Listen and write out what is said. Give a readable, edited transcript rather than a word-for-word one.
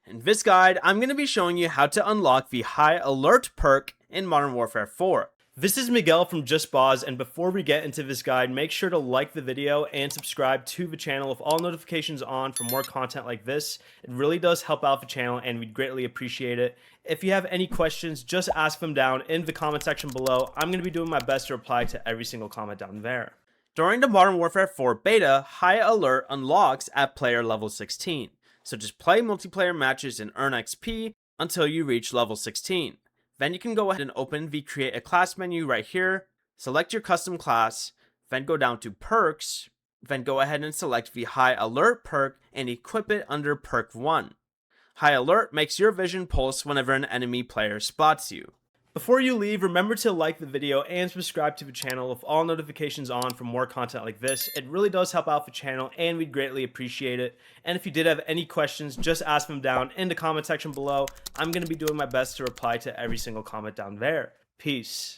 In this guide, I'm going to be showing you how to unlock the High Alert Perk in Modern Warfare 4. This is Miguel from Just Boz, and before we get into this guide, make sure to like the video and subscribe to the channel with all notifications on for more content like this. It really does help out the channel and we'd greatly appreciate it. If you have any questions, just ask them down in the comment section below. I'm going to be doing my best to reply to every single comment down there. During the Modern Warfare 4 beta, High Alert unlocks at player level 16. So just play multiplayer matches and earn XP until you reach level 16. Then you can go ahead and open the Create a Class menu right here, select your custom class, then go down to Perks, then go ahead and select the High Alert Perk and equip it under Perk 1. High Alert makes your vision pulse whenever an enemy player spots you. Before you leave, remember to like the video and subscribe to the channel with all notifications on for more content like this. It really does help out the channel and we'd greatly appreciate it. And if you did have any questions, just ask them down in the comment section below. I'm going to be doing my best to reply to every single comment down there. Peace.